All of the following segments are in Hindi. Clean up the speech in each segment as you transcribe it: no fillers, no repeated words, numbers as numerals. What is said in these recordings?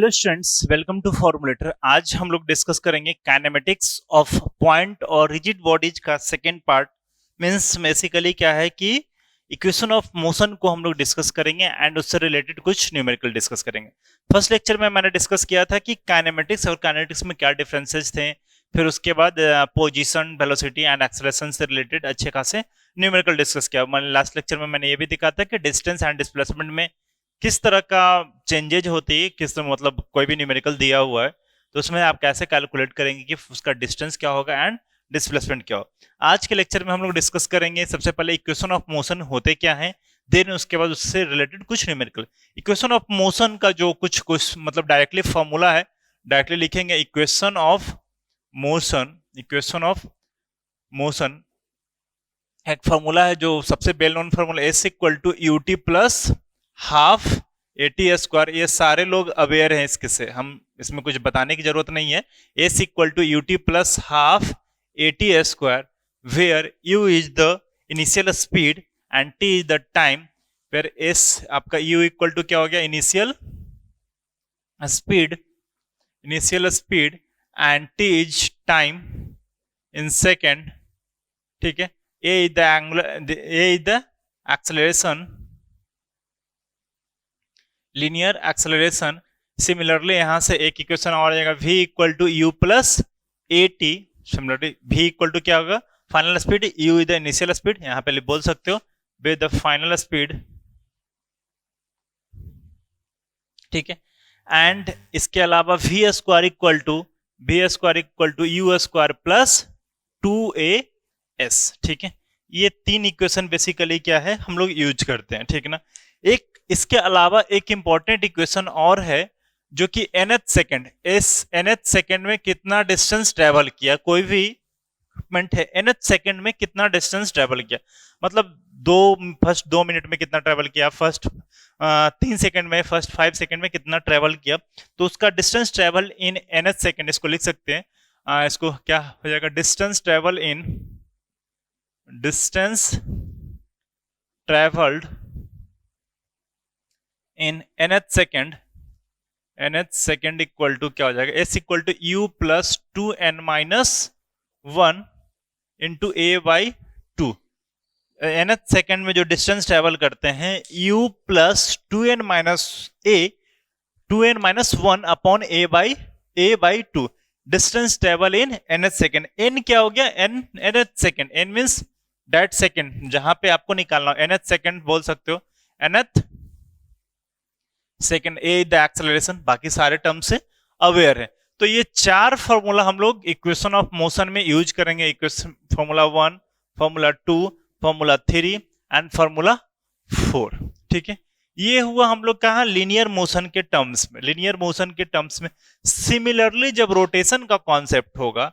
Hello students, welcome to formulator. आज हम लोग डिस्कस करेंगे काइनेमेटिक्स ऑफ पॉइंट और रिजिड बॉडीज का सेकेंड पार्ट। मींस बेसिकली क्या है कि इक्वेशन ऑफ मोशन को हम लोग डिस्कस करेंगे एंड उससे रिलेटेड कुछ न्यूमेरिकल डिस्कस करेंगे। फर्स्ट लेक्चर में मैंने डिस्कस किया था कि काइनेमेटिक्स और काइनेटिक्स में क्या डिफरेंसेस थे, फिर उसके बाद पोजीशन, वेलोसिटी एंड एक्सेलरेशन से रिलेटेड अच्छे खासे न्यूमेरिकल डिस्कस किया। मैंने लास्ट लेक्चर में मैंने ये भी दिखा था कि डिस्टेंस एंड डिस्प्लेसमेंट में किस तरह का चेंजेज होती है, किस मतलब कोई भी न्यूमेरिकल दिया हुआ है तो उसमें आप कैसे कैलकुलेट करेंगे कि उसका डिस्टेंस क्या होगा एंड डिस्प्लेसमेंट क्या होगा। आज के लेक्चर में हम लोग डिस्कस करेंगे सबसे पहले इक्वेशन ऑफ मोशन होते क्या है, देन उसके बाद उससे रिलेटेड कुछ न्यूमेरिकल। इक्वेशन ऑफ मोशन का जो कुछ मतलब डायरेक्टली फॉर्मूला है, डायरेक्टली लिखेंगे equation of motion. Equation of motion एक फॉर्मूला है जो सबसे well known formula, s equal to U T plus half eighty square. ये सारे लोग अवेयर हैं इसके से, हम इसमें कुछ बताने की जरूरत नहीं है। S equal to U T plus half eighty square where U is the initial speed and T is the time. Where S आपका यू इक्वल टू क्या हो गया, initial speed and T is time in second. ठीक है, A is the angular, A is the acceleration, linear acceleration. Similarly यहां से एक इक्वेशन और आ जाएगा, v equal to you plus A T. Similarly v equal to क्या होगा, final speed, u is the initial speed, यहां पे बोल सकते हो विद द फाइनल स्पीड। ठीक है, एंड इसके अलावा v square equal to u square plus 2as। ठीक है, ये तीन इक्वेशन बेसिकली क्या है हम लोग यूज करते हैं। ठीक है ना, एक इसके अलावा एक इंपॉर्टेंट इक्वेशन और है जो कि nth सेकंड, nth सेकंड में कितना डिस्टेंस ट्रेवल किया, कोई भी इक्विपमेंट है nth सेकंड में कितना डिस्टेंस ट्रेवल किया, मतलब फर्स्ट 2 मिनट में कितना ट्रेवल किया, फर्स्ट 3 सेकंड में, फर्स्ट 5 सेकंड में कितना ट्रेवल किया, तो उसका distance travel in nth second इसको लिख सकते हैं। इसको क्या हो जाएगा, distance travelled in nth second equal to क्या हो जाएगा, s equal to you plus 2n minus 1 into A by 2। nth second में जो डिस्टेंस ट्रेवल करते हैं u plus 2n minus 1 upon a by 2, distance travel in nth second. n क्या हो गया, nth second, n means that second जहां पे आपको निकालना हो, nth सेकंड बोल सकते हो, nth second, A the acceleration, बाकी सारे टर्म से अवेयर है। तो ये चार फॉर्मूला हम लोग इक्वेशन ऑफ मोशन में यूज करेंगे, equation formula 1, formula 2, formula 3 and formula 4। ठीक है, ये हुआ हम लोग कहा लीनियर मोशन के टर्म्स में। लीनियर मोशन के टर्म्स में सिमिलरली जब रोटेशन का कॉन्सेप्ट होगा,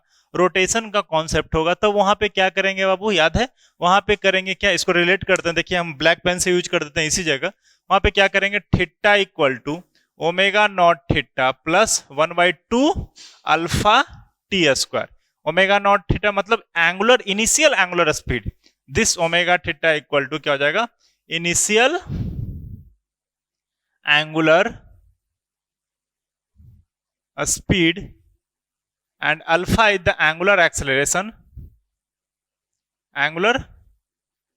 तो वहां पे क्या करेंगे बाबू, याद है वहां पे करेंगे क्या, इसको रिलेट करते हैं। देखिए हम ब्लैक पेन से यूज कर देते हैं इसी जगह। वहां पे क्या करेंगे, theta equal to omega naught theta plus 1/2 alpha T square. Omega naught theta मतलब angular, initial angular speed, this omega theta equal to क्या हो जाएगा, initial angular speed and alpha is the angular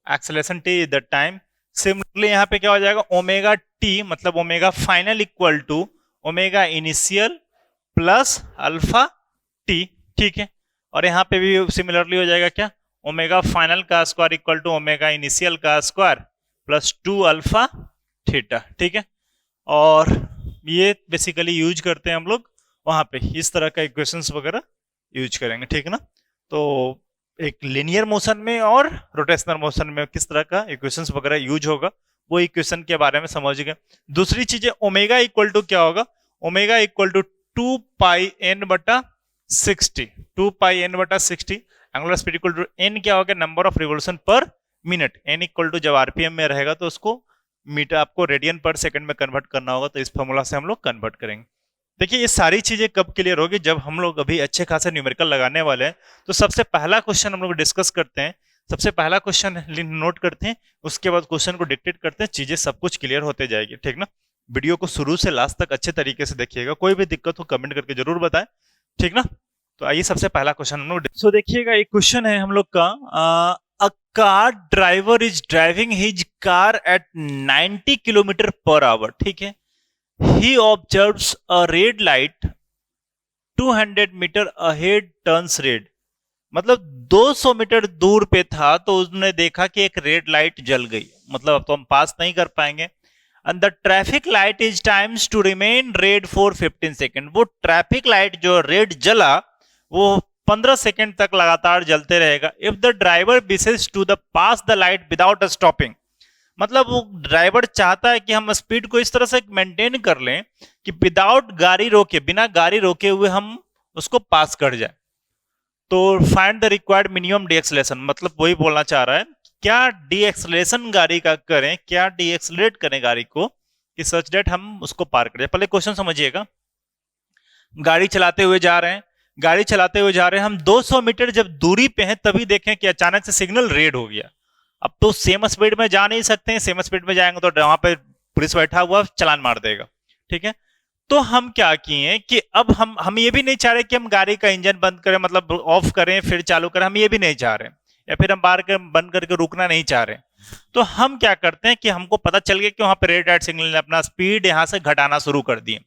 acceleration T is the time. Similarly यहां पे क्या हो जाएगा, ओमेगा टी मतलब omega final equal to omega initial plus alpha T. ठीक है, और यहां पे भी सिमिलरली हो जाएगा क्या, ओमेगा फाइनल का square equal to omega initial का स्क्वायर प्लस 2 अल्फा थीटा। ठीक है, और ये बेसिकली यूज करते हैं हम लोग वहां पे, इस तरह का इक्वेशंस वगैरह यूज करेंगे। ठीक है ना, तो एक लिनियर मोशन में और रोटेशनल मोशन में किस तरह का इक्वेशंस वगैरह यूज होगा वो इक्वेशन के बारे में समझ गए। दूसरी चीज है ओमेगा इक्वल टू क्या होगा, omega equal to 2 pi n बटा 60, 2 पाई n बटा 60। Angular speed equal to n क्या होगा, number of revolution per minute. n equal to जब आरपीएम में रहेगा तो उसको मीटर, आपको रेडियन पर सेकंड में कन्वर्ट करना होगा, तो इस फॉर्मूला से हम लोग कन्वर्ट करेंगे। देखिए ये सारी चीजें कब क्लियर होगी, जब हम लोग अभी अच्छे खासे न्यूमेरिकल लगाने वाले हैं। तो सबसे पहला क्वेश्चन हम लोग डिस्कस करते हैं, सबसे पहला क्वेश्चन नोट करते हैं, उसके बाद क्वेश्चन को डिक्टेट करते हैं, चीजें सब कुछ क्लियर होते जाएगी। ठीक ना, वीडियो को शुरू से लास्ट तक अच्छे तरीके से देखिएगा, कोई भी दिक्कत हो कमेंट करके जरूर बताएं, ठीक ना। तो आइए सबसे पहला क्वेश्चन हम लोग सो देखिएगा, एक क्वेश्चन है हम लोग का, a car driver is driving his car at 90 kilometre per hour, ठीक है। He observes a red light 200 metre ahead turns red, मतलब 200 मीटर दूर पे था तो उसने देखा कि एक रेड लाइट जल गई, मतलब अब तो हम पास नहीं कर पाएंगे। And the traffic light is times to remain red for 15 second, वो ट्रैफिक लाइट जो रेड जला वो 15 सेकेंड तक लगातार जलते रहेगा। If the driver wishes to the pass the light without stopping, मतलब वो ड्राइवर चाहता है कि हम स्पीड को इस तरह से मेंटेन कर लें कि विदाउट गाड़ी रोके, बिना गाड़ी रोके हुए हम उसको पास कर जाए। तो फाइंड द रिक्वायर्ड मिनिमम डीएक्सलेशन, मतलब वही बोलना चाह रहा है क्या डीएक्सलेशन गाड़ी का करें, क्या डीएक्सलेट करें गाड़ी को कि सच दैट हम उसको पार करें। पहले क्वेश्चन समझिएगा, गाड़ी चलाते हुए जा रहे हैं, गाड़ी चलाते हुए जा रहे हैं हम 200 मीटर जब दूरी पे हैं तभी देखें कि अचानक से सिग्नल रेड हो गया। अब तो सेम स्पीड में जा नहीं सकते हैं, सेम स्पीड में जाएंगे तो वहां पे पुलिस बैठा हुआ चालान मार देगा, ठीक है। तो हम क्या किए कि अब हम ये भी नहीं चाह रहे कि हम गाड़ी का इंजन बंद करें, मतलब ऑफ करें फिर चालू करें, हम ये भी नहीं चाह रहे, या फिर हम बाहर के बंद करके रुकना नहीं चाह रहे। तो हम क्या करते हैं कि हमको पता चल गया कि वहां पर रेड लाइट सिग्नल ने अपना स्पीड यहां से घटाना शुरू कर दिए,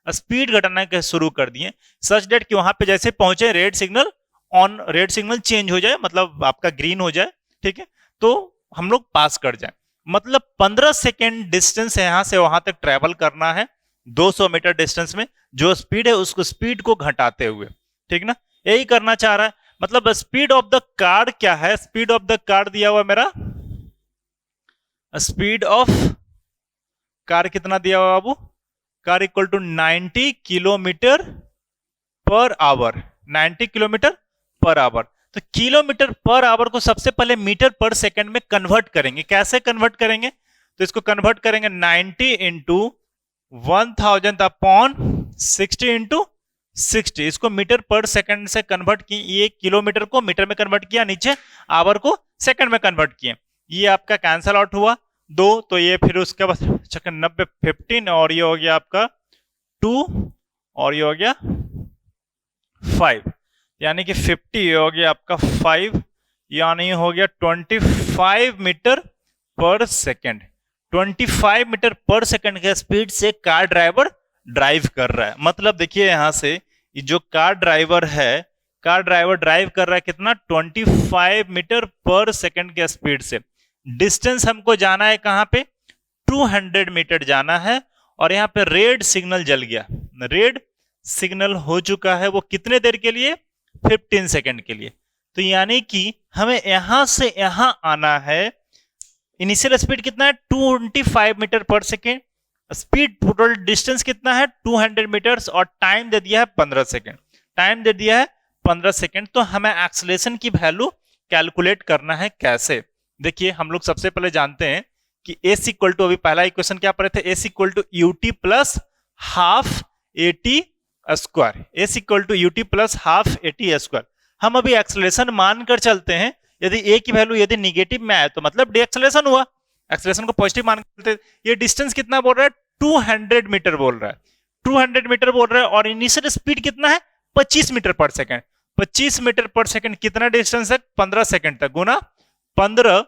स्पीड घटाना के शुरू कर दिए सच डेट कि वहां पे जैसे पहुंचे red signal on, red signal change हो जाए, मतलब आपका ग्रीन हो जाए, ठीक है, तो हम लोग पास कर जाए। मतलब 15 सेकेंड डिस्टेंस यहां से वहां तक ट्रेवल करना है 200 मीटर डिस्टेंस में, जो स्पीड है उसको स्पीड को घटाते हुए, ठीक ना, यही करना चाह रहा है। मतलब स्पीड ऑफ द कार क्या है, स्पीड ऑफ द कार दिया हुआ मेरा, स्पीड ऑफ कार कितना दिया हुआ बाबू, car equal to 90 kilometre per hour, 90 kilometre per hour. तो किलोमीटर पर आवर को सबसे पहले मीटर पर सेकंड में कन्वर्ट करेंगे। कैसे कन्वर्ट करेंगे, तो इसको कन्वर्ट करेंगे 90 इंटू 1000 अपॉन 60 इंटू 60, इसको मीटर पर सेकंड से कन्वर्ट किए, ये किलोमीटर को मीटर में कन्वर्ट किया, नीचे आवर को सेकंड में कन्वर्ट किए, ये आपका कैंसल आउट हुआ 2, तो ये फिर उसके बाद 90 15 और ये हो गया आपका 2 और ये हो गया 5, यानी कि 50 हो गया आपका 5, यानी हो गया 25 metre per second. 25 metre per second के स्पीड से कार ड्राइवर ड्राइव कर रहा है। मतलब देखिए यहां से जो कार ड्राइवर है, कार ड्राइवर ड्राइव कर रहा है कितना, 25 मीटर पर सेकंड के स्पीड से। डिस्टेंस हमको जाना है कहां पे, 200 मीटर जाना है, और यहां पे रेड सिग्नल जल गया, रेड सिग्नल हो चुका है, वो कितने देर के लिए, 15 सेकंड के लिए। तो यानी कि हमें यहां से यहां आना है, इनिशियल स्पीड कितना है 25 metre per second, speed total distance कितना है 200 मीटर्स, और टाइम दे दिया है 15 सेकेंड, टाइम दे दिया है 15 सेकेंड। तो हमें एक्सेलरेशन की वैल्यू कैलकुलेट करना है कैसे, देखिए हम लोग सबसे पहले जानते हैं कि एस इक्वल टू, अभी पहला इक्वेशन क्या पढ़े थे, s equal to u t plus half eighty square, s equal to u t plus half eighty square. हम अभी एक्सेलरेशन मानकर चलते हैं, यदि ए की वैल्यू यदि निगेटिव में आए तो मतलब डीएक्सेलरेशन हुआ, एक्सेलरेशन को पॉजिटिव मान कर चलते। ये डिस्टेंस कितना बोल रहा है, 200 मीटर बोल रहा है, 200 मीटर बोल रहा है, और इनिशियल स्पीड कितना है 25 metre per second, 25 metre per second कितना डिस्टेंस है 15 सेकंड तक, गुना 15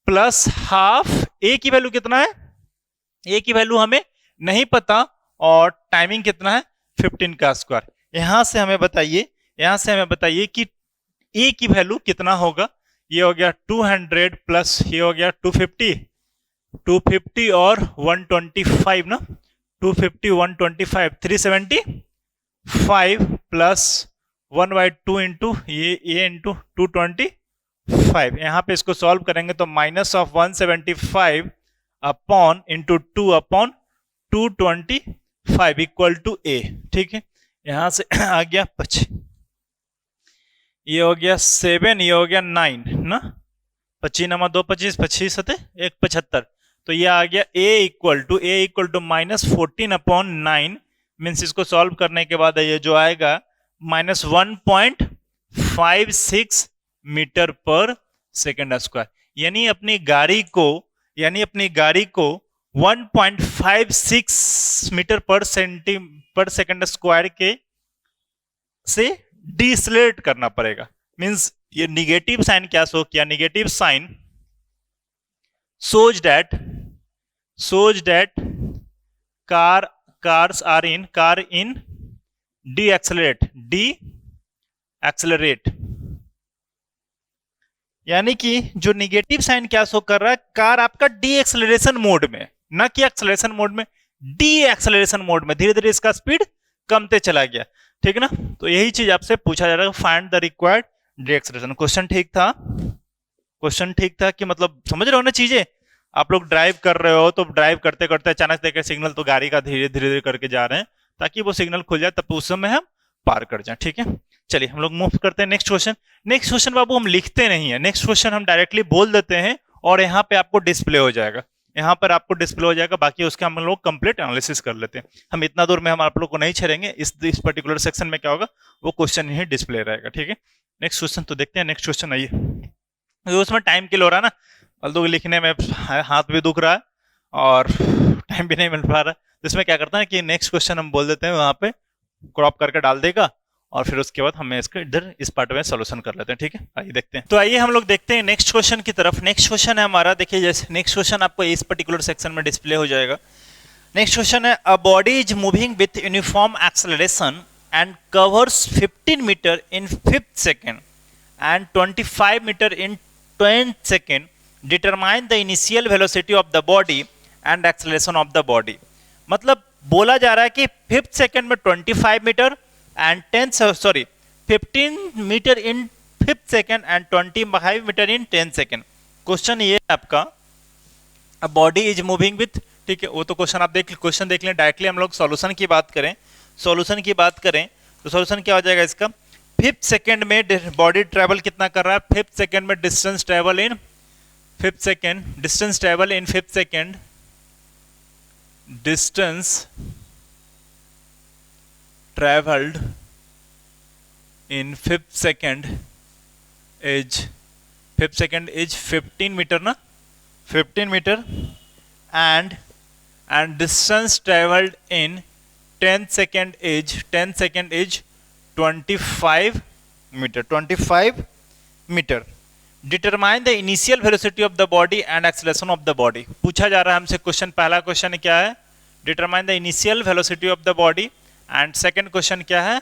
प्लस हाफ, ए की वैल्यू कितना है, ए की वैल्यू हमें नहीं पता, और टाइमिंग कितना है 15 का स्क्वायर। यहां से हमें बताइए, यहां से हमें बताइए कि ए की वैल्यू कितना होगा, ये हो गया 200 प्लस ये हो गया 250, 250 और 125 ना, 250 125 375 प्लस 1/2 इंटू ये ए इंटू 225, यहां पे इसको सॉल्व करेंगे तो minus of 175 upon into 2 upon 225 equal to A, ठीक है। यहां से आ गया 25, ये हो गया 7, ये हो गया 9 ना, 25 नमा 2 25, 25 सते 1 75, तो ये आ गया A equal to minus 14 upon 9, means इसको सॉल्व करने के बाद ये जो आएगा minus 1.56 metre per second square. यानी अपनी गाड़ी को 1.56 मीटर पर सेकंड स्क्वायर के से डिसलेट करना पड़ेगा। मींस ये निगेटिव साइन क्या शो किया, negative sign shows that car in deaccelerate, यानी कि जो निगेटिव साइन क्या शो कर रहा है, कार आपका डी एक्सेलरेशन मोड में, ना कि एक्सेलरेशन मोड में, डी एक्सेलरेशन मोड में, धीरे धीरे इसका स्पीड कमते चला गया। ठीक है ना, तो यही चीज आपसे पूछा जा रहा है, find the required D acceleration. Question ठीक था कि मतलब समझ रहे हो ना चीजें। आप लोग ड्राइव कर रहे हो तो ड्राइव करते करते अचानक देखे सिग्नल तो गाड़ी का धीरे धीरे करके जा रहे हैं ताकि वो सिग्नल खुल जाए, तब उस समय हम पार कर जाए। ठीक है, चलिए हम लोग मूव करते हैं नेक्स्ट क्वेश्चन बाबू हम लिखते नहीं है, नेक्स्ट क्वेश्चन हम डायरेक्टली बोल देते हैं और यहाँ पे आपको डिस्प्ले हो जाएगा, बाकी उसका हम लोग कंप्लीट एनालिसिस कर लेते हैं। हम इतना दूर में हम आप लोग को नहीं छेड़ेंगे, इस पर्टिकुलर सेक्शन में क्या होगा वो क्वेश्चन ही डिस्प्ले रहेगा। ठीक है, नेक्स्ट क्वेश्चन तो देखते हैं। नेक्स्ट क्वेश्चन आइए, उसमें टाइम किल हो रहा है ना, फालतू लिखने में हाथ भी दुख रहा है और टाइम भी नहीं मिल पा रहा है, तो इसमें क्या करता है कि नेक्स्ट क्वेश्चन हम बोल देते हैं, वहां पे क्रॉप करके डाल देगा और फिर उसके बाद हमें इसको इधर इस पार्ट में सॉल्यूशन कर लेते हैं। ठीक है, आइए देखते हैं। तो आइए हम लोग देखते हैं नेक्स्ट क्वेश्चन की तरफ। नेक्स्ट क्वेश्चन है हमारा, देखिए जैसे नेक्स्ट क्वेश्चन आपको इस पर्टिकुलर सेक्शन में डिस्प्ले हो जाएगा। नेक्स्ट क्वेश्चन है, a body is moving with uniform acceleration and covers 15 metre in 5th second and 25 meter in 10th second. Determine the initial velocity of the body and acceleration of the body. मतलब बोला जा रहा है कि 5th सेकेंड में 25 metre and 15 metre in 5th second and 25 metre in 10th second. Question ये है आपका, a body is moving with, ठीक है, वो तो क्वेश्चन आप क्वेश्चन देख लें। डायरेक्टली हम लोग सॉल्यूशन की बात करें तो सॉल्यूशन क्या हो जाएगा इसका, 5th सेकेंड में बॉडी ट्रेवल कितना कर रहा है, 5th सेकेंड में distance travel in 5th second, distance travel in 5th second, distance travelled in 5th second is 15 metre ना, 15 metre and distance travelled in 10th second is 25 metre. Determine the initial velocity of the body and acceleration of the body. पूछा जा रहा है हमसे क्वेश्चन, पहला क्वेश्चन क्या है, determine the initial velocity of the body and second question क्या है,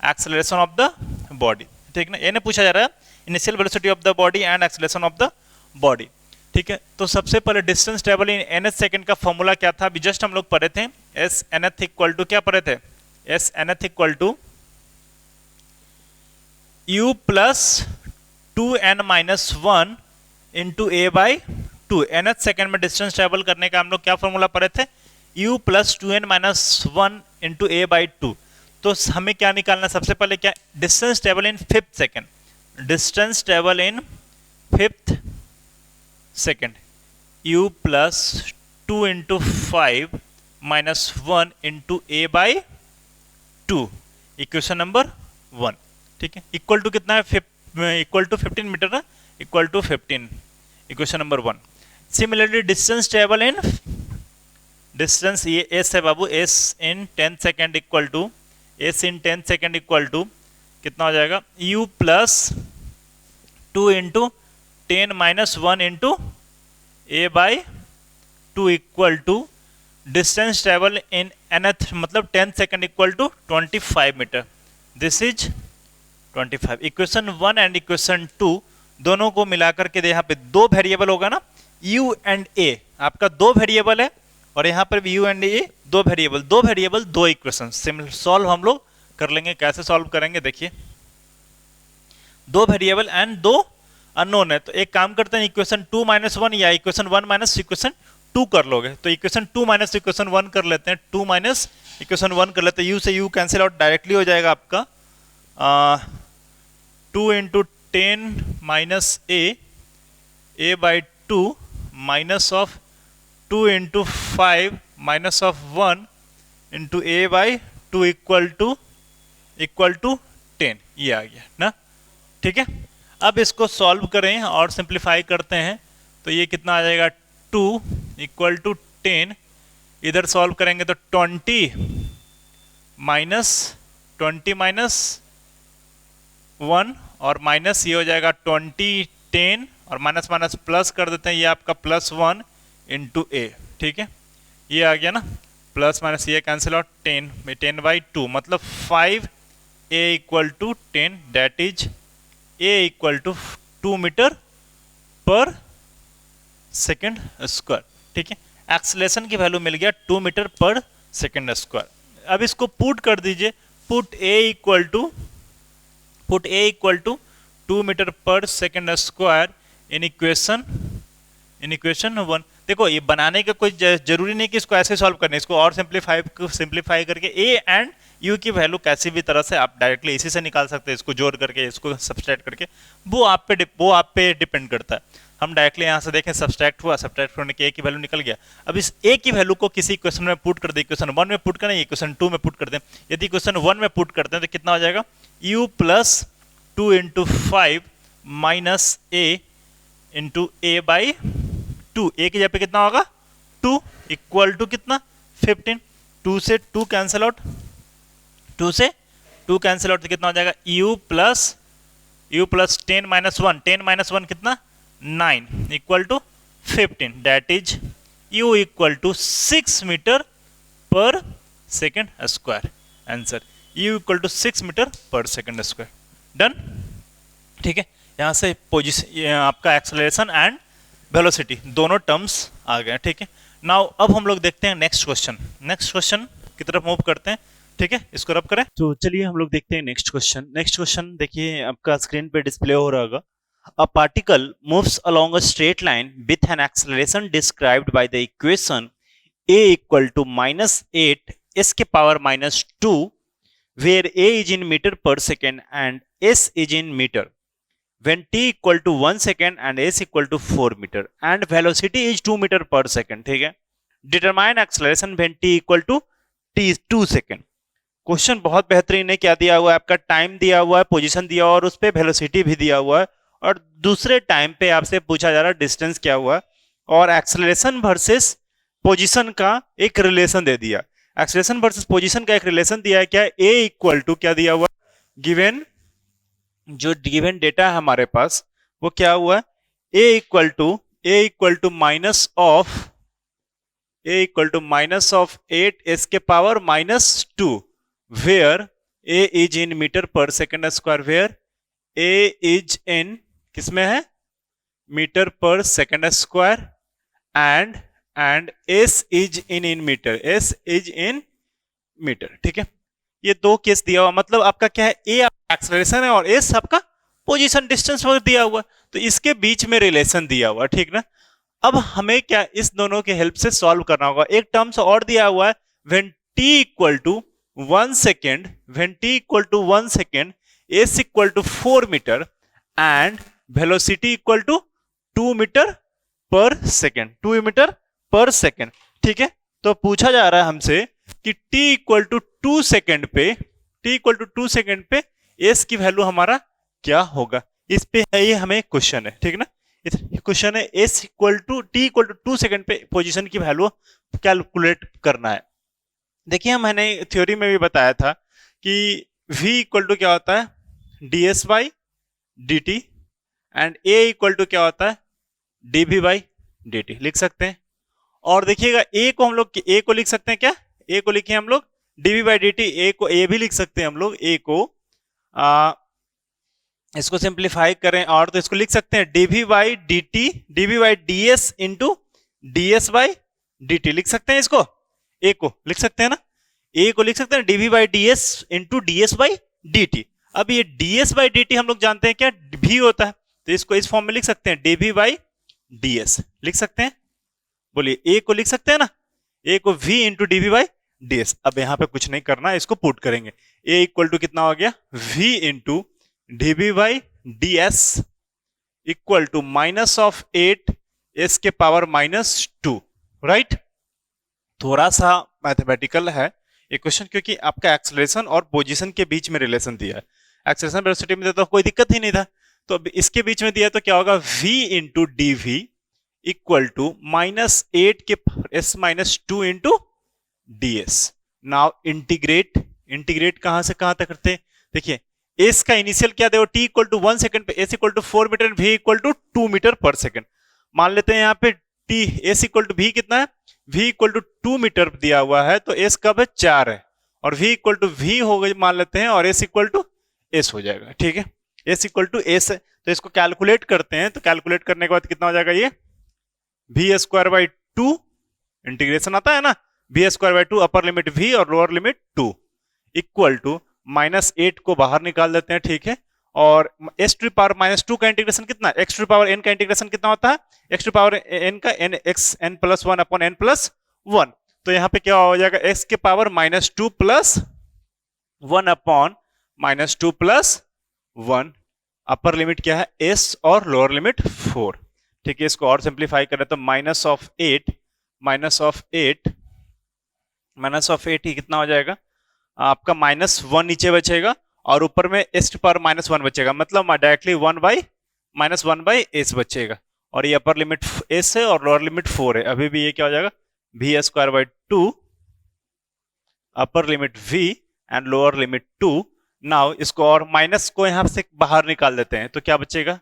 एक्सेलरेशन ऑफ द बॉडी। ठीक ना, ये पूछा जा रहा है initial velocity of the body and acceleration of the body. ठीक है, तो सबसे पहले distance travel in nth second का फॉर्मूला क्या था, अभी जस्ट हम लोग पढ़े थे, एस nth इक्वल टू क्या पढ़े थे, S nth equal to u plus 2n-1 into A by 2। nth second में डिस्टेंस ट्रेवल करने का हम लोग क्या फॉर्मूला पढ़े थे, u plus 2n-1 into A by 2। तो हमें क्या निकालना है, सबसे पहले क्या, distance travel in 5th second, distance travel in 5th second, u plus 2 into 5 minus 1 into A by 2, equation number 1। ठीक है, इक्वल टू कितना है, इक्वल टू 15 मीटर ना, equal to 15, equation number 1। Similarly distance travel in, distance ये एस है बाबू, S in 10th second equal to, S in 10th second equal to कितना हो जाएगा, u plus 2 into 10 minus 1 into A by 2 equal to distance travel in nth मतलब 10th second equal to 25 metre. This is 25। Equation 1 and equation 2 दोनों को मिलाकर के यहाँ पे दो वेरिएबल होगा ना, u एंड a, आपका दो वेरिएबल है और यहाँ पर भी u एंड a दो वेरिएबल दो इक्वेशन। सॉल्व हम लोग कर लेंगे, कैसे सॉल्व करेंगे देखिए, दो वेरिएबल एंड दो अननोन है, तो एक काम करते हैं, इक्वेशन 2 माइनस 1 या इक्वेशन 1 माइनस इक्वेशन 2 कर लोगे, तो इक्वेशन 2 माइनस इक्वेशन 1 कर लेते हैं, 2 माइनस इक्वेशन 1 कर लेते हैं, u से u कैंसिल आउट, डायरेक्टली हो जाएगा आपका 2 into 10 minus a by 2 minus of 2 into 5 minus of 1 into A by 2 equal to 10, ये आ गया ना। ठीक है, अब इसको सॉल्व करें और सिंप्लीफाई करते हैं, तो ये कितना आ जाएगा, 2 इक्वल टू 10, इधर सॉल्व करेंगे तो 20 माइनस 1 और माइनस ये हो जाएगा 20 10 और माइनस माइनस प्लस कर देते हैं, ये आपका +1 इंटू ए, ठीक है, ये आ गया ना, प्लस माइनस ये कैंसिल आउट, 10/2 मतलब 5 a equal to 10, that is a equal to 2 metre per second square, ठीक है। एक्सेलरेशन की वैल्यू मिल गया 2 मीटर पर सेकेंड स्क्वायर। अब इसको पुट कर दीजिए, put a equal to 2 metre per second square in equation 1। देखो ये बनाने का कोई जरूरी नहीं कि इसको ऐसे सॉल्व करना है, इसको और सिंप्लीफाई करके a एंड u की वैल्यू कैसी भी तरह से आप डायरेक्टली इसी से निकाल सकते हैं, इसको जोड़ करके इसको सब्सट्रैक्ट करके, वो आप पे डिपेंड करता है। हम डायरेक्टली यहाँ से देखें सब्सट्रैक्ट हुआ, सब्सट्रैक्ट होने के a की वैल्यू निकल गया। अब इस a की वैल्यू को किसी क्वेश्चन में पुट कर दे, क्वेश्चन 1 में पुट करें, ये क्वेश्चन 2 में पुट कर दें। यदि क्वेश्चन 1 में पुट करते हैं तो कितना हो जाएगा, u plus 2 into 5 minus a into a/2, a की जगह पे कितना होगा 2 इक्वल टू कितना 15, 2 से 2 कैंसिल आउट, 2 से 2 कैंसिल आउट तो कितना हो जाएगा u प्लस 10 माइनस 1 कितना 9 equal to 15, that is u equal to 6 metre per second square. Answer u equal to 6 metre per second square. Done, ठीक है। यहाँ से पोजीशन आपका एक्सेलरेशन एंड वेलोसिटी दोनों टर्म्स आ गए, ठीक है। नाउ अब हम लोग देखते हैं नेक्स्ट क्वेश्चन की तरफ मूव करते हैं, ठीक है, इसको रब करें। तो चलिए हम लोग देखते हैं नेक्स्ट क्वेश्चन देखिए आपका स्क्रीन पे डिस्प्ले हो रहा होगा। A particle moves along a straight line with an acceleration described by the equation a equal to -8 s के power -2 where a is in meter per second and s is in meter when t equal to 1 second and s equal to 4 meter and velocity is 2 meter per second, ठीक है। Determine acceleration when t equal to 2 second। Question बहुत बेहतरीन है, क्या दिया हुआ है आपका, टाइम दिया हुआ है, पोजीशन दिया हुआ है और उस पे वेलोसिटी भी दिया हुआ है, और दूसरे टाइम पे आपसे पूछा जा रहा है डिस्टेंस क्या हुआ, और एक्सेलरेशन वर्सेस पोजीशन का एक रिलेशन दे दिया। एक्सेलरेशन वर्सेस पोजीशन का एक रिलेशन दिया है, क्या a इक्वल टू क्या दिया हुआ, गिवन जो गिवन डेटा है हमारे पास वो क्या हुआ है, a equal to minus of 8 s के power -2 where a is in metre per second square, where a is in किसमें है metre per second square and s is in metre, ठीक है। ये दो केस दिया हुआ, मतलब आपका क्या है, a एक्सेलरेशन है और s आपका पोजीशन डिस्टेंस वगैरह दिया हुआ, तो इसके बीच में रिलेशन दिया हुआ, ठीक ना। अब हमें क्या इस दोनों के हेल्प से सॉल्व करना होगा। एक टर्म्स और दिया हुआ है, when t equal to 1 second s equal to 4 metre and velocity equal to 2 metre per second, ठीक है। तो पूछा जा रहा है हमसे कि t इक्वल टू 2 सेकेंड पे s की वैल्यू हमारा क्या होगा, इस पे है ये हमें क्वेश्चन है, ठीक ना। क्वेश्चन है s equal to t equal to 2 second पे पोजीशन की वैल्यू कैलकुलेट करना है। देखिए मैंने थ्योरी में भी बताया था कि v इक्वल टू क्या होता है ds by dt and a equal to क्या होता है dv बाई dt, लिख सकते हैं। और देखिएगा a को हम लोग a को लिख सकते हैं, क्या a को लिखे हम लोग dv बाई dt, a को a भी लिख सकते हैं हम लोग, a को इसको सिंप्लीफाई करें और तो इसको लिख सकते हैं dv by ds into ds by dt, लिख सकते हैं इसको, a को लिख सकते हैं ना, a को लिख सकते हैं dv by ds into ds by dt। अब ये ds बाई dt हम लोग जानते हैं क्या v होता है, तो इसको इस फॉर्म में लिख सकते हैं dv बाई ds, लिख सकते हैं, बोलिए a को लिख सकते हैं ना, a को v into dv by ds। अब यहां पे कुछ नहीं करना, इसको पुट करेंगे, a इक्वल टू कितना हो गया v into dv by ds equal to minus of 8 s के पावर -2, राइट। थोड़ा सा मैथमेटिकल है ये क्वेश्चन, क्योंकि आपका एक्सेलरेशन और पोजीशन के बीच में रिलेशन दिया है। एक्सेलरेशन वेलोसिटी में तो कोई दिक्कत ही नहीं था, तो अब इसके बीच में दिया तो क्या होगा v into dv equal to -8 के s minus 2 into ds। Now integrate कहां से कहां तक करते हैं? देखिए s का इनिशियल क्या देखो, t इक्वल टू 1 सेकंड पे s equal to 4 metre, v equal to 2 metre per second. मान लेते हैं यहाँ पे t s equal to v कितना है, v इक्वल टू 2 मीटर दिया हुआ है, तो s कब है 4 है, और v इक्वल टू v हो गई मान लेते हैं, और s इक्वल टू s हो जाएगा। ठीक है, s इक्वल टू s है, तो इसको कैलकुलेट करते हैं, तो कैलकुलेट करने के बाद कितना हो जाएगा, ये v स्क्वायर बाई 2 इंटीग्रेशन आता है ना, v square by 2 upper limit v और लोअर लिमिट 2 इक्वल टू -8 को बाहर निकाल देते हैं। ठीक है, और s टू पावर -2 का इंटीग्रेशन कितना, x टू पावर n का इंटीग्रेशन कितना होता है, x टू पावर n का n x n plus 1 upon n plus 1। तो यहाँ पे क्या हो जाएगा, x के पावर -2 प्लस 1 अपॉन -2 प्लस 1। अपर लिमिट क्या है s और लोअर लिमिट 4। ठीक है, इसको और सिंप्लीफाई करें तो माइनस ऑफ एट ही कितना हो जाएगा आपका, -1 नीचे बचेगा और ऊपर में s टू पावर -1 बचेगा, मतलब डायरेक्टली -1 बाई s बचेगा, और ये अपर लिमिट s है और लोअर लिमिट 4 है। अभी भी ये क्या हो जाएगा, v square by 2 upper limit v and lower limit 2। Now इसको और माइनस को यहां से बाहर निकाल देते हैं, तो क्या बचेगा,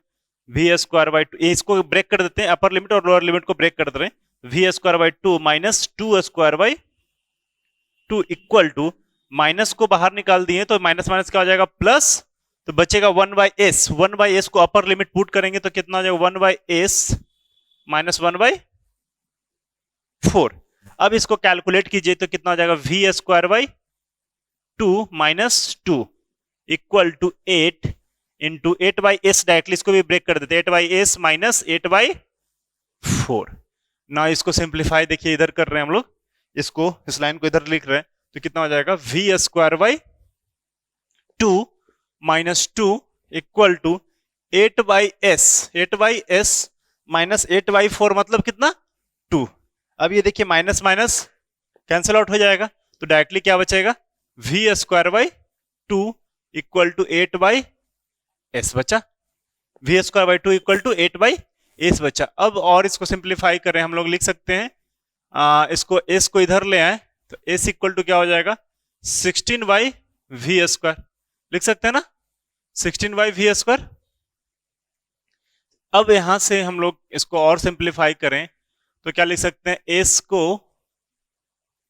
v स्क्वायर बाई 2, इसको ब्रेक कर देते हैं, अपर लिमिट और लोअर लिमिट को ब्रेक कर दे रहे हैं, v square by 2 minus 2 square by 2 equal to, minus को बाहर निकाल दिए तो माइनस माइनस क्या हो जाएगा प्लस, तो बचेगा 1 बाई एस को अपर लिमिट पुट करेंगे तो कितना हो जाएगा 1 बाई एस माइनस 1 बाई 4। अब इसको कैलकुलेट कीजिए तो कितना हो जाएगा, V square by 2 minus 2 equal to 8 into 8 by S, directly इसको भी ब्रेक कर देते, 8 बाई एस माइनस 8 बाई 4। ना इसको सिंप्लीफाई देखिए इधर कर रहे हैं हम लोग, इसको इस लाइन को इधर लिख रहे हैं, तो कितना हो जाएगा, V square by 2 minus 2 equal to 8 by S minus 8 by 4, मतलब कितना 2। अब ये देखिए माइनस माइनस कैंसिल आउट हो जाएगा, तो डायरेक्टली क्या बचेगा, V square by 2 equal to 8 by S बचा, V square by 2 equal to 8 by S बचा। अब और इसको सिंप्लीफाई करें, हम लोग लिख सकते हैं इसको एस को इधर ले आए तो एस इक्वल टू क्या हो जाएगा, 16 बाई वी स्क्वायर, लिख सकते हैं ना 16 बाई वी स्क्वायर। अब यहां से हम लोग इसको और सिंप्लीफाई करें तो क्या लिख सकते हैं, एस को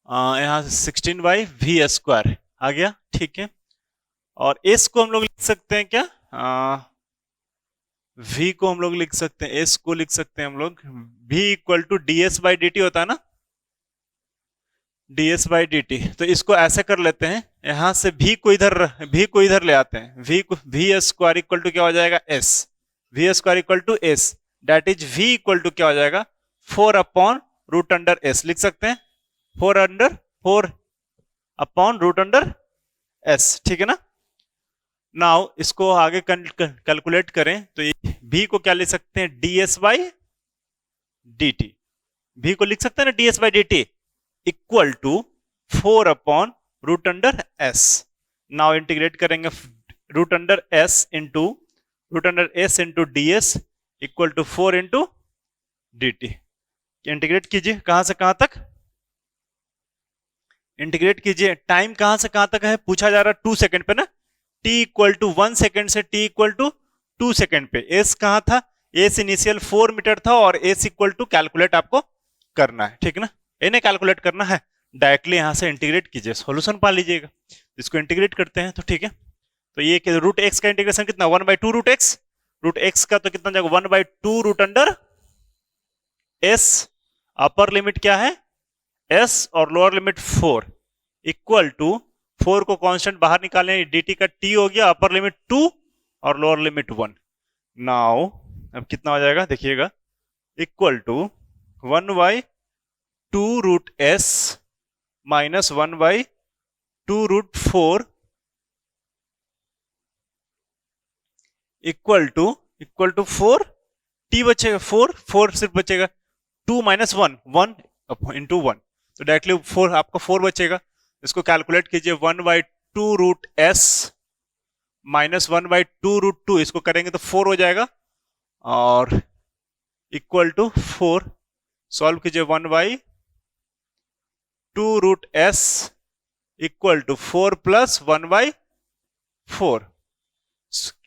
यहां से 16 बाई वी स्क्वायर आ गया। ठीक है, और एस को हम लोग लिख सकते हैं क्या, v को हम लोग लिख सकते हैं, s को लिख सकते हैं हम लोग v equal to ds by dt होता है ना, ds बाई dt। तो इसको ऐसे कर लेते हैं, यहां से v को इधर ले आते हैं, v स्क्वायर इक्वल टू क्या हो जाएगा s, v square equal to s, that is v equal to क्या हो जाएगा 4 अपॉन रूट अंडर s, लिख सकते हैं 4 अपॉन रूट अंडर s। ठीक है ना, नाउ इसको आगे कैलकुलेट करें तो v को क्या लिख सकते हैं, ds बाई dt, v को लिख सकते हैं ना ds by dt equal to 4 upon root under s। Now integrate करेंगे root under s into ds equal to 4 into dt। Integrate कीजिए कहां से कहां तक, इंटीग्रेट कीजिए, टाइम कहां से कहां तक है पूछा जा रहा है 2 सेकंड पे ना, t इक्वल टू 1 सेकेंड से t इक्वल टू 2 सेकेंड पे। s कहां था, s इनिशियल 4 मीटर था, और s इक्वल टू कैलकुलेट आपको करना है। ठीक है ना, इन्हें कैलकुलेट करना है, डायरेक्टली यहां से इंटीग्रेट कीजिए, सॉल्यूशन पा लीजिएगा। इसको इंटीग्रेट करते हैं तो ठीक है, तो ये रूट एक्स का इंटीग्रेशन कितना 1/2 रूट एक्स का तो कितना जाएगा 1/2 root under s, upper limit क्या है s और लोअर लिमिट 4 इक्वल टू 4 को कांस्टेंट बाहर निकालें, dt का t हो गया, अपर लिमिट 2 और लोअर लिमिट 1। नाउ अब कितना हो जाएगा देखिएगा, equal to 1/2 root s minus 1/2 root 4 equal to 4, t बचेगा 4 सिर्फ बचेगा, 2 माइनस 1 इंटू 1, तो डायरेक्टली 4 आपका 4 बचेगा। इसको कैलकुलेट कीजिए 1/2 रूट s माइनस 1/2 रूट 2, इसको करेंगे तो 4 हो जाएगा, और इक्वल टू 4, सॉल्व कीजिए 1/2√s equal to 4 plus 1/4।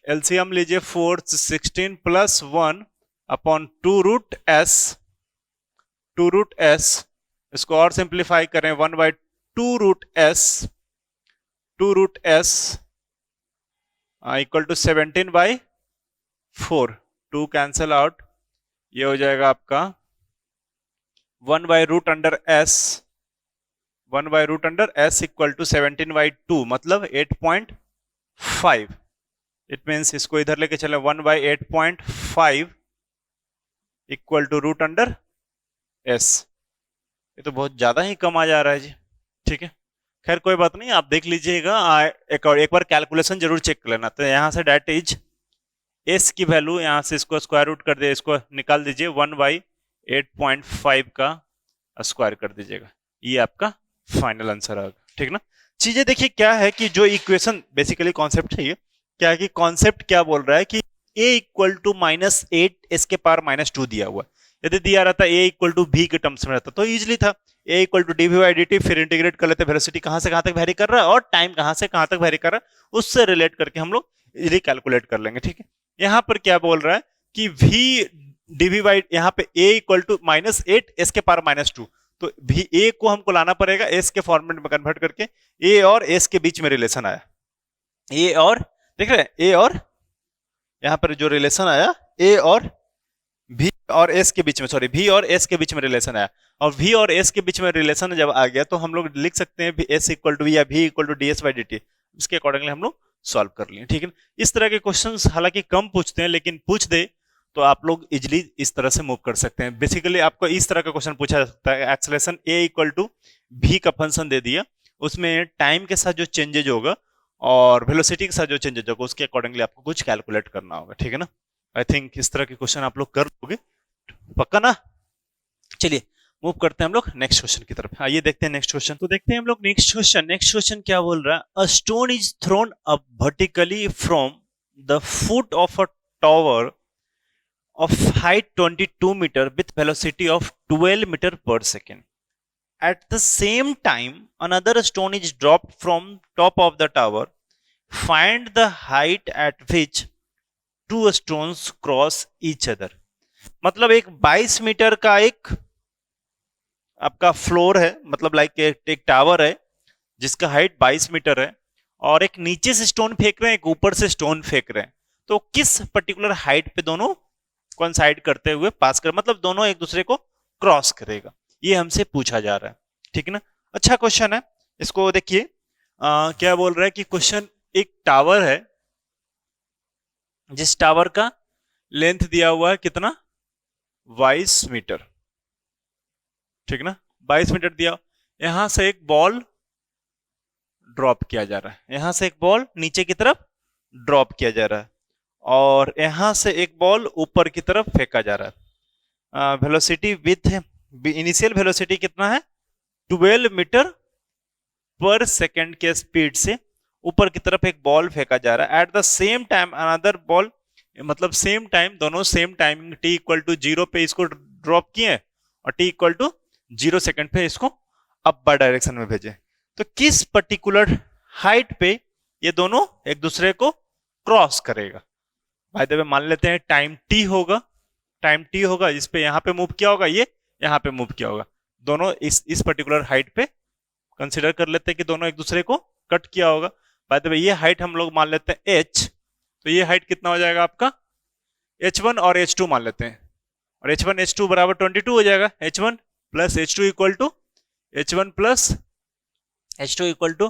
LCM लीजिए 4 16 प्लस 1 अपॉन 2√s, 2√s इसको और सिंप्लीफाई करें 1/2√s, 2√s equal to 17/4, 2 cancel out, ये हो जाएगा आपका 1/√s, 1/√s इक्वल टू 17/2 मतलब 8.5। इट मीन्स इसको इधर लेके चले 1/8.5 इक्वल टू √s। ये तो बहुत ज्यादा ही कम आ जा रहा है जी। ठीक है, खैर कोई बात नहीं, आप देख लीजिएगा। एक बार कैलकुलेशन जरूर चेक कर लेना। तो यहां से डेट इज s की वैल्यू, यहां से इसको स्क्वायर रूट कर दे, इसको निकाल दीजिए 1/8.5 का स्क्वायर कर दीजिएगा, ये आपका फाइनल आंसर आएगा। ठीक ना। चीजें देखिए क्या है कि जो इक्वेशन बेसिकली कॉन्सेप्ट है, ये क्या है कि कॉन्सेप्ट क्या बोल रहा है कि a इक्वल टू -8 इसके पावर -2 दिया हुआ है। यदि दिया रहता a इक्वल टू v के टर्म्स में रहता तो इजिली था, a इक्वल टू dv/dt, फिर इंटीग्रेट कर लेते, वेलोसिटी कहां से कहां तक वेरी कर रहा है और टाइम कहां से कहां तक वेरी कर रहा है, उससे रिलेट करके हम लोग इजिली कैलकुलेट कर लेंगे। ठीक है, यहां पर क्या बोल रहा है कि v dv/, यहाँ पे a इक्वल टू -8 इसके पावर -2, तो भी a को हमको लाना पड़ेगा s के फॉर्मेट में कन्वर्ट करके। a और s के बीच में रिलेशन आया, a और, देख रहे हैं a और, यहां पर जो रिलेशन आया a और v और s के बीच में, सॉरी v और s के बीच में रिलेशन आया, और v और s के बीच में रिलेशन जब आ गया तो हम लोग लिख सकते हैं s इक्वल टू v या v इक्वल टू ds/dt, इसके अकॉर्डिंगली हम लोग सॉल्व कर लिए। ठीक है, इस तरह के क्वेश्चंस हालांकि कम पूछते हैं, लेकिन पूछ दे तो आप लोग इजिली इस तरह से मूव कर सकते हैं। बेसिकली आपको इस तरह का क्वेश्चन पूछा जा सकता है, acceleration a equal to v का फंक्शन दे दिया, उसमें टाइम के साथ जो चेंजेज होगा और वेलोसिटी के साथ जो चेंजेज होगा उसके अकॉर्डिंगली आपको कुछ कैलकुलेट करना होगा। ठीक है ना। आई थिंक इस तरह के क्वेश्चन आप लोग कर लोगे, पक्का ना। चलिए मूव करते हैं हम लोग नेक्स्ट क्वेश्चन की तरफ। आइए देखते हैं नेक्स्ट क्वेश्चन। तो देखते हैं हम लोग नेक्स्ट क्वेश्चन। नेक्स्ट क्वेश्चन क्या बोल रहा है, a stone is throne up vertically from the foot of a tower of height 22 meter with velocity of 12 meter per second. At the same time, another stone is dropped from top of the tower. Find the height at which two stones cross each other. मतलब एक 22 मीटर का एक आपका फ्लोर है, मतलब लाइक एक टावर है जिसका हाइट 22 मीटर है, और एक नीचे से स्टोन फेंक रहे हैं, एक ऊपर से स्टोन फेंक रहे हैं। तो किस पर्टिकुलर हाइट पे दोनों कोइंसाइड करते हुए पास कर, मतलब दोनों एक दूसरे को क्रॉस करेगा, ये हमसे पूछा जा रहा है। ठीक है ना, अच्छा क्वेश्चन है। इसको देखिए क्या बोल रहा है कि क्वेश्चन, एक टावर है जिस टावर का लेंथ दिया हुआ है कितना, 22 मीटर। ठीक ना, 22 मीटर दिया, यहां से एक बॉल ड्रॉप किया जा रहा है, यहां से एक बॉल नीचे की तरफ ड्रॉप किया जा रहा है, और यहां से एक बॉल ऊपर की तरफ फेंका जा रहा है। वेलोसिटी विथ इनिशियल वेलोसिटी कितना है, 12 मीटर पर सेकंड के स्पीड से ऊपर की तरफ एक बॉल फेंका जा रहा है। At the same time another ball, मतलब सेम टाइम, दोनों same timing t equal to 0 पे इसको ड्रॉप किए और t इक्वल टू 0 सेकंड पे इसको अपर डायरेक्शन में भेजे। तो किस पर्टिकुलर हाइट पे ये दोनों एक दूसरे को क्रॉस करेगा। बाय द वे मान लेते हैं टाइम t होगा, टाइम t होगा, इस पे यहां पे मूव किया होगा, ये यहां पे मूव किया होगा, दोनों इस पर्टिकुलर हाइट पे कंसीडर कर लेते हैं कि दोनों एक दूसरे को कट किया होगा। बाय द वे ये हाइट हम लोग मान लेते हैं h, तो ये हाइट कितना हो जाएगा आपका, h1 और h2 मान लेते हैं, और h1 h2 बराबर 22 हो जाएगा। h1 plus h2 equal to, h1 plus h2 equal to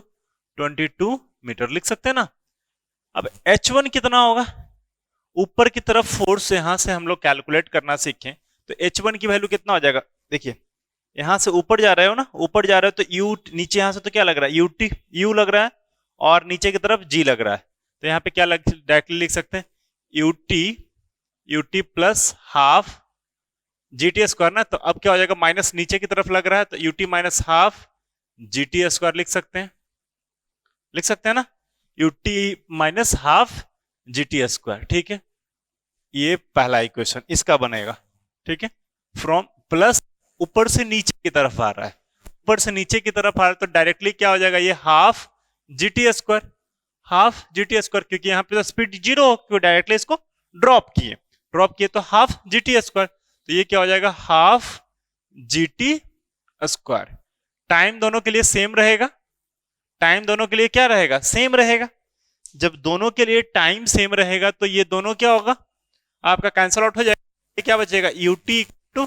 22 metre लिख सकते हैं ना। अब h1 कितना होगा, ऊपर की तरफ फोर्स यहां से हम लोग कैलकुलेट करना सीखें तो h1 की वैल्यू कितना हो जाएगा। देखिए यहां से ऊपर जा रहे हो ना, ऊपर जा रहे हो तो u, नीचे यहां से तो क्या लग रहा है, u लग रहा है, और नीचे की तरफ g लग रहा है, तो यहाँ पे क्या डायरेक्टली लिख सकते हैं ut plus half gt square ना। तो अब क्या हो जाएगा, माइनस नीचे की तरफ लग रहा है तो ut minus half gt square लिख सकते हैं ना, ut minus half gt square. ठीक है, ये पहला इक्वेशन इसका बनेगा। ठीक है, फ्रॉम प्लस ऊपर से नीचे की तरफ आ रहा है, ऊपर से नीचे की तरफ आ रहा है, तो डायरेक्टली क्या हो जाएगा, ये half GT square, half GT square, क्योंकि यहाँ पे तो स्पीड जीरो, क्यों डायरेक्टली इसको ड्रॉप किए तो हाफ जीटी स्क्वायर, तो ये क्या हो जाएगा, हाफ जीटी स्क्वायर। टाइम दोनों के लिए सेम रहेगा, टाइम दोनों के लिए क्या रहेगा, सेम रहेगा। जब दोनों के लिए टाइम सेम रहेगा तो ये दोनों क्या होगा, आपका कैंसल आउट हो जाएगा, ये क्या बचेगा, यूटी टू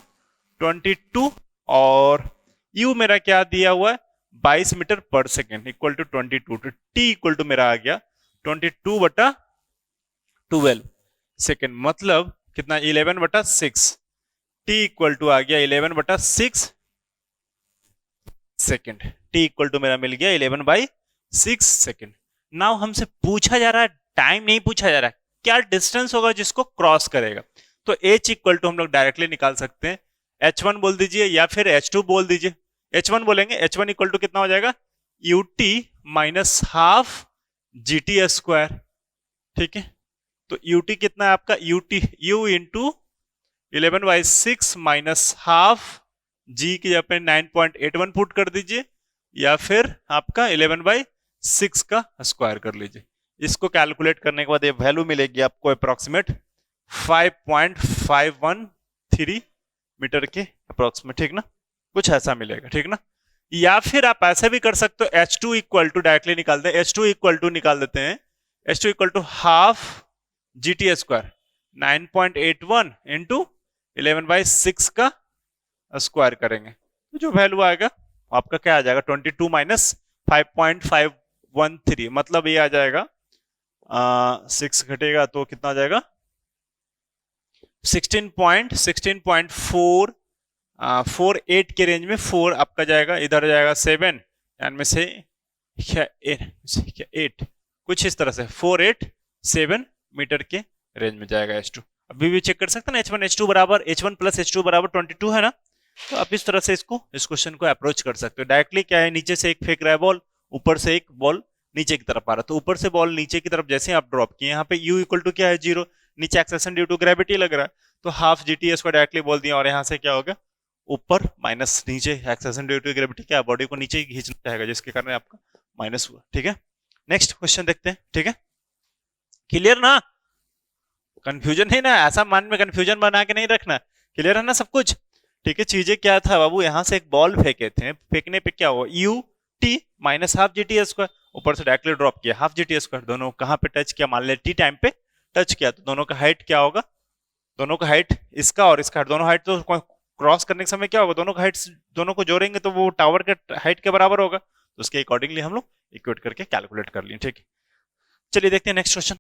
22 और यू मेरा क्या दिया हुआ है 22 metre per second equal to 22, तो टी इक्वल टू मेरा आ गया 22/12 सेकेंड, मतलब कितना 11/6, टी इक्वल टू आ गया 11/6 सेकेंड, टी इक्वल टू मेरा मिल गया 11/6 सेकेंड। नाउ हमसे पूछा जा रहा है, टाइम नहीं पूछा जा रहा है, क्या डिस्टेंस होगा जिसको क्रॉस करेगा, तो h इक्वल टू हम लोग डायरेक्टली निकाल सकते हैं, h1 बोल दीजिए या फिर h2 बोल दीजिए, h1 बोलेंगे, h1 इक्वल टू कितना हो जाएगा, ut minus half GT square, ठीक है, तो ut कितना है आपका, u इंटू 11/6 माइनस हाफ, जी की जगह पे 9.81 पुट कर दीजिए, या फिर आपका 11/6 का स्क्वायर कर लीजिए। इसको कैलकुलेट करने के बाद ये वैल्यू मिलेगी आपको अप्रोक्सीमेट 5.513 मीटर के अप्रोक्सीमेट, ठीक ना, कुछ ऐसा मिलेगा, ठीक ना। या फिर आप ऐसे भी कर सकते हो, h2 इक्वल टू डायरेक्टली निकाल दें, h2 इक्वल टू निकाल देते हैं, h2 equal to half GT square 9.81 into 11/6 का स्क्वायर करेंगे, तो जो वैल्यू आएगा आपका क्या आ जाएगा, 22 माइनस 5.513, मतलब ये आ जाएगा 6 घटेगा तो कितना आ जाएगा 16.48 के रेंज में, 4 आपका जाएगा, इधर जाएगा 7 एंड में से 8, कुछ इस तरह से 487 मीटर के रेंज में जाएगा h2। अभी भी चेक कर सकते हैं ना, h1 h2 बराबर h1 प्लस h2 बराबर 22 है ना, तो आप इस तरह से इसको इस क्वेश्चन को अप्रोच कर सकते हो। डायरेक्टली क्या है, नीचे से एक फेंक रहा है बॉल, ऊपर से एक बॉल नीचे की तरफ आ रहा है, तो ऊपर से बॉल नीचे की तरफ जैसे आप ड्रॉप किए, यहाँ पे u इक्वल टू क्या है 0, नीचे एक्सेलेरेशन ड्यू टू ग्रेविटी लग रहा है, तो हाफ जीटी को डायरेक्टली बोल दिया, और यहाँ से क्या होगा ऊपर माइनस नीचे एक्सेलेरेशन ड्यू टू ग्रेविटी, क्या बॉडी को नीचे खींचना चाहेगा, जिसके कारण आपका माइनस हुआ, ठीक है। नेक्स्ट क्वेश्चन देखते हैं, ठीक है, क्लियर ना, कंफ्यूजन है ना, ऐसा मन में कंफ्यूजन बना के नहीं रखना, क्लियर है ना सब कुछ, ठीक है। चीजें क्या था बाबू, यहाँ से एक बॉल फेंके थे, फेंकने पे क्या हुआ, U T minus half G T square, ऊपर से डायरेक्टली ड्रॉप किया हाफ जी टी स्क्वायर, दोनों कहाँ पे टच किया, मान ले टी टाइम पे टच किया, तो दोनों का हाइट क्या होगा, दोनों का हाइट इसका और इसका, दोनों हाइट तो क्रॉस करने के समय क्या होगा, दोनों का हाइट दोनों को जोड़ेंगे तो वो टावर के हाइट के बराबर होगा, तो उसके अकॉर्डिंगली हम लोग इक्वेट करके कैलकुलेट कर लिए, ठीक है। चलिए देखते हैं नेक्स्ट क्वेश्चन,